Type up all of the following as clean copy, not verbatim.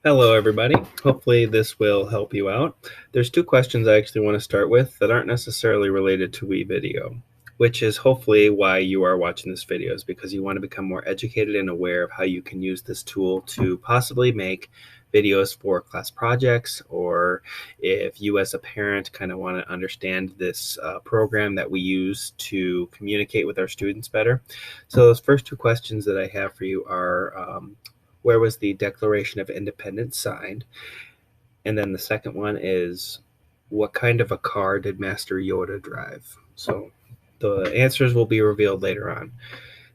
Hello, everybody. Hopefully this will help you out. There's two questions I actually want to start with that aren't necessarily related to Wevideo, which is hopefully why you are watching this video, is because you want to become more educated and aware of how you can use this tool to possibly make videos for class projects, or if you as a parent kind of want to understand this program that we use to communicate with our students better. So those first two questions that I have for you are, where was the Declaration of Independence signed? And then the second one is, what kind of a car did Master Yoda drive? So the answers will be revealed later on.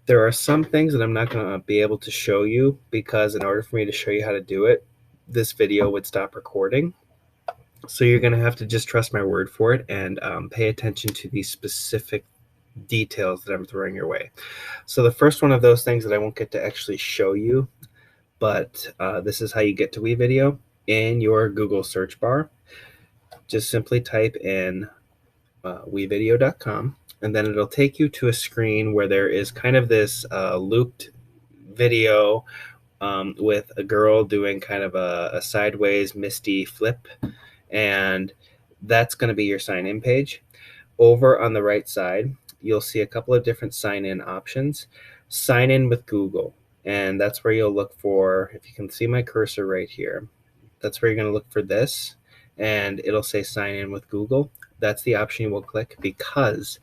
There are some things that I'm not going to be able to show you because in order for me to show you how to do it, this video would stop recording. So you're going to have to just trust my word for it and pay attention to these specific details that I'm throwing your way. So the first one of those things that I won't get to actually show you, but this is how you get to Wevideo. In your Google search bar, just simply type in wevideo.com, and then it'll take you to a screen where there is kind of this looped video with a girl doing kind of a sideways misty flip, and that's going to be your sign-in page. Over on the right side, you'll see a couple of different sign-in options. Sign in with Google, and that's where you'll look for, if you can see my cursor right here, that's where you're going to look for this, and it'll say sign in with Google. That's the option you will click because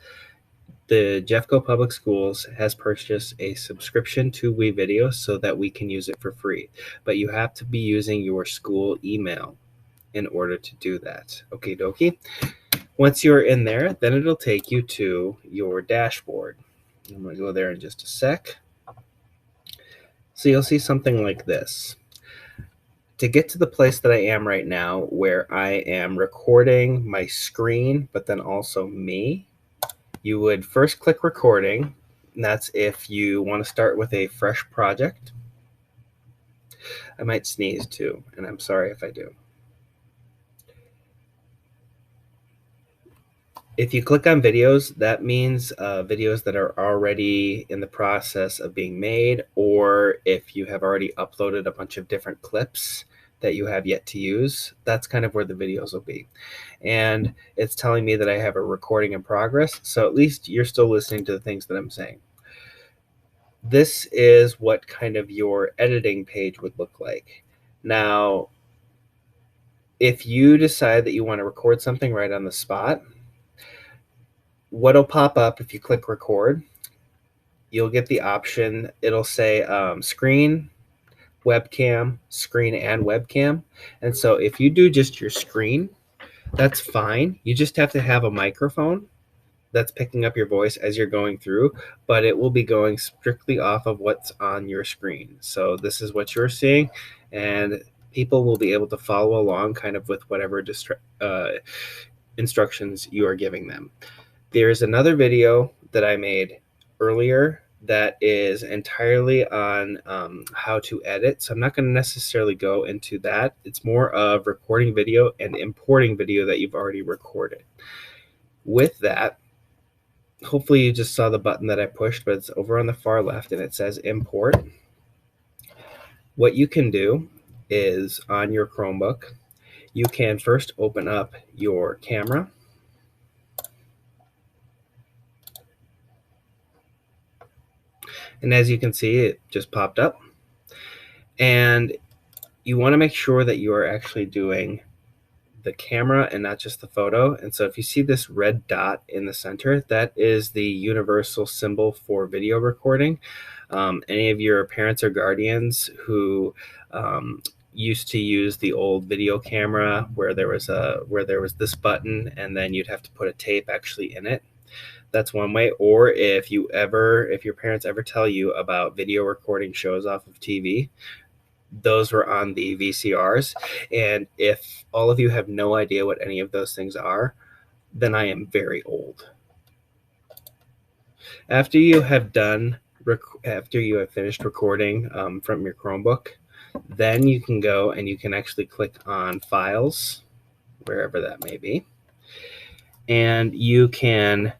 the Jeffco Public Schools has purchased a subscription to Wevideo so that we can use it for free. But you have to be using your school email in order to do that. Okie dokie. Once you're in there, then it'll take you to your dashboard. I'm going to go there in just a sec. So you'll see something like this. To get to the place that I am right now, where I am recording my screen, but then also me, you would first click recording. And that's if you want to start with a fresh project. I might sneeze too, and I'm sorry if I do. If you click on videos, that means videos that are already in the process of being made, or if you have already uploaded a bunch of different clips that you have yet to use, that's kind of where the videos will be. And it's telling me that I have a recording in progress, so at least you're still listening to the things that I'm saying. This is what kind of your editing page would look like. Now, if you decide that you want to record something right on the spot, what'll pop up if you click record, you'll get the option. It'll say screen, webcam, screen, and webcam. And so if you do just your screen, that's fine. You just have to have a microphone that's picking up your voice as you're going through, but it will be going strictly off of what's on your screen. So this is what you're seeing, and people will be able to follow along kind of with whatever instructions you are giving them. There's another video that I made earlier that is entirely on how to edit. So I'm not going to necessarily go into that. It's more of recording video and importing video that you've already recorded. With that, hopefully you just saw the button that I pushed, but it's over on the far left and it says import. What you can do is on your Chromebook, you can first open up your camera. And as you can see, it just popped up. And you want to make sure that you are actually doing the camera and not just the photo. And so if you see this red dot in the center, that is the universal symbol for video recording. Any of your parents or guardians who used to use the old video camera where there was this button and then you'd have to put a tape actually in it, that's one way. Or if your parents ever tell you about video recording shows off of TV, those were on the VCRs. And if all of you have no idea what any of those things are, then I am very old. After you have finished recording from your Chromebook, then you can go and you can actually click on Files, wherever that may be, and you can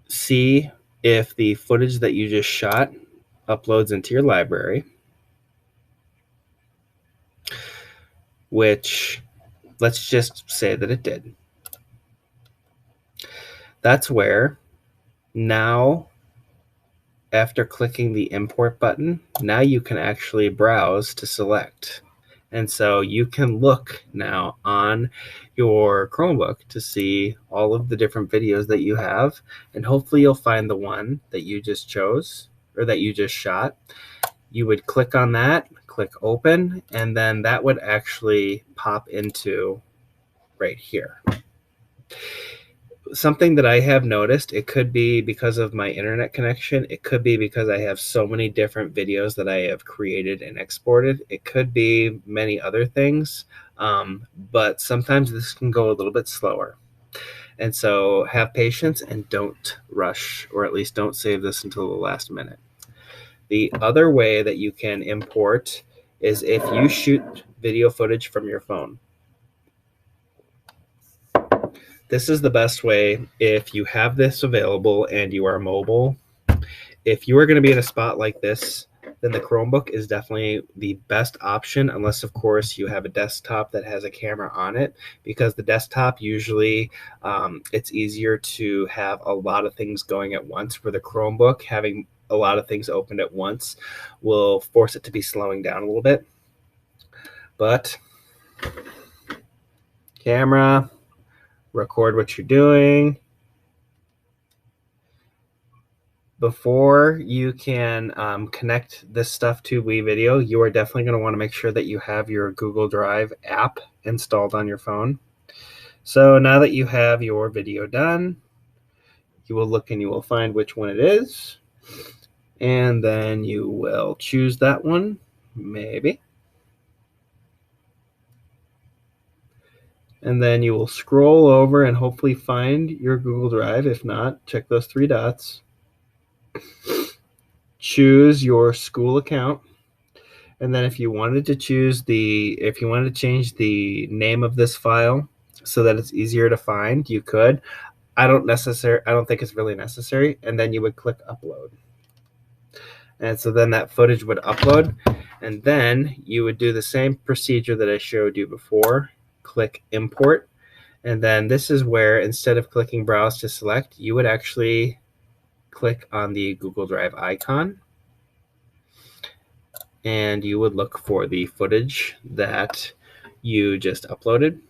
see if the footage that you just shot uploads into your library. which let's just say that it did. That's where now, after clicking the import button, now you can actually browse to select. And so you can look now on your Chromebook to see all of the different videos that you have, and hopefully you'll find the one that you just chose or that you just shot. You would click on that, click open, and then that would actually pop into right here. Something that I have noticed, it could be because of my internet connection. It could be because I have so many different videos that I have created and exported. It could be many other things, but sometimes this can go a little bit slower. And so have patience and don't rush, or at least don't save this until the last minute. The other way that you can import is if you shoot video footage from your phone. This is the best way if you have this available and you are mobile. If you are going to be in a spot like this, then the Chromebook is definitely the best option, unless, of course, you have a desktop that has a camera on it, because the desktop usually it's easier to have a lot of things going at once, where the Chromebook, having a lot of things opened at once, will force it to be slowing down a little bit. But camera, record what you're doing. Before you can connect this stuff to Wevideo, you are definitely going to want to make sure that you have your Google Drive app installed on your phone. So now that you have your video done, you will look and you will find which one it is. And then you will choose that one, maybe. And then you will scroll over and hopefully find your Google Drive. If not, check those three dots. Choose your school account. And then if you wanted to change the name of this file so that it's easier to find, you could. I don't think it's really necessary. And then you would click upload. And so then that footage would upload. And then you would do the same procedure that I showed you before. Click import. And then this is where, instead of clicking browse to select, you would actually click on the Google Drive icon. And you would look for the footage that you just uploaded.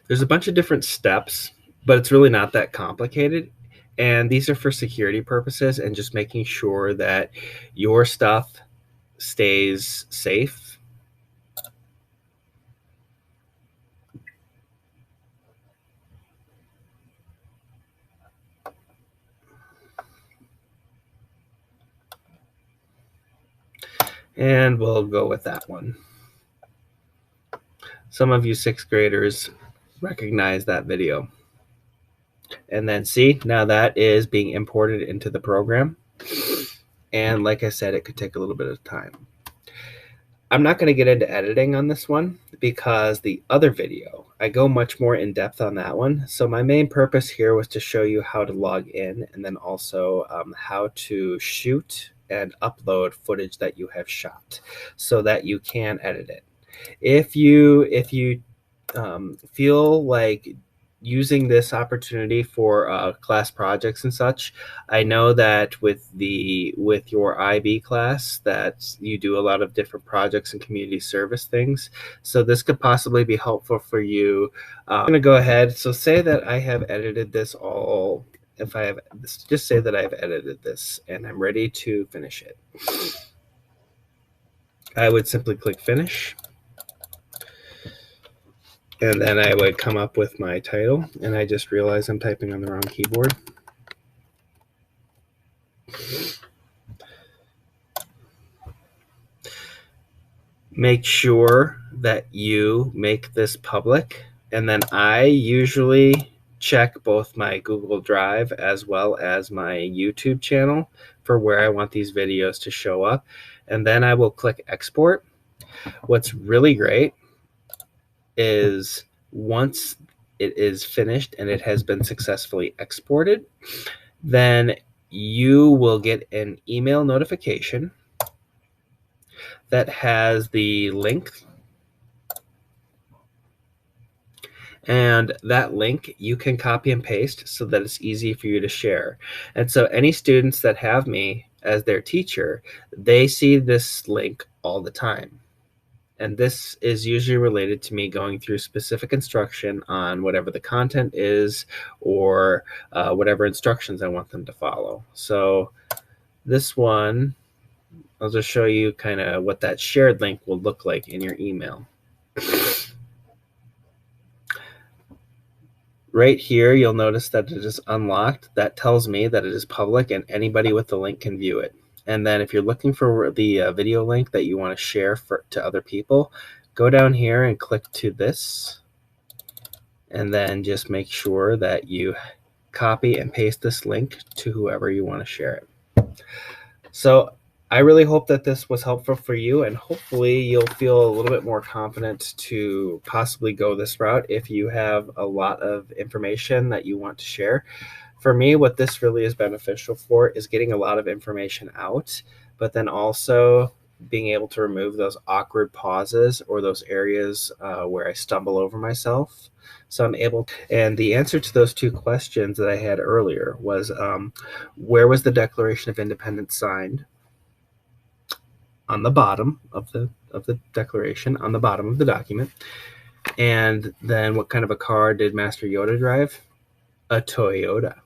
There's a bunch of different steps, but it's really not that complicated. And these are for security purposes and just making sure that your stuff stays safe. And we'll go with that one. Some of you sixth graders recognize that video. And then see, now that is being imported into the program. And like I said, it could take a little bit of time. I'm not going to get into editing on this one because the other video, I go much more in depth on that one. So my main purpose here was to show you how to log in, and then also how to shoot and upload footage that you have shot so that you can edit it. If you feel like using this opportunity for class projects and such, I know that with your IB class that you do a lot of different projects and community service things, so this could possibly be helpful for you. I'm going to go ahead, so say that I have edited this all. If I have, just say that I've edited this and I'm ready to finish it. I would simply click finish. And then I would come up with my title, and I just realized I'm typing on the wrong keyboard. Make sure that you make this public, and then I usually check both my Google Drive as well as my YouTube channel for where I want these videos to show up, and then I will click export. What's really great is once it is finished and it has been successfully exported, then you will get an email notification that has the link And that link you can copy and paste so that it's easy for you to share. And so any students that have me as their teacher, they see this link all the time. And this is usually related to me going through specific instruction on whatever the content is, or whatever instructions I want them to follow. So this one, I'll just show you kind of what that shared link will look like in your email. Right here, you'll notice that it is unlocked. That tells me that it is public and anybody with the link can view it. And then if you're looking for the video link that you want to share to other people, go down here and click to this. And then just make sure that you copy and paste this link to whoever you want to share it. So I really hope that this was helpful for you, and hopefully you'll feel a little bit more confident to possibly go this route if you have a lot of information that you want to share. For me, what this really is beneficial for is getting a lot of information out, but then also being able to remove those awkward pauses or those areas where I stumble over myself. So I'm able to, and the answer to those two questions that I had earlier was, where was the Declaration of Independence signed? On the bottom of the declaration, on the bottom of the document. And then what kind of a car did Master Yoda drive? A Toyota.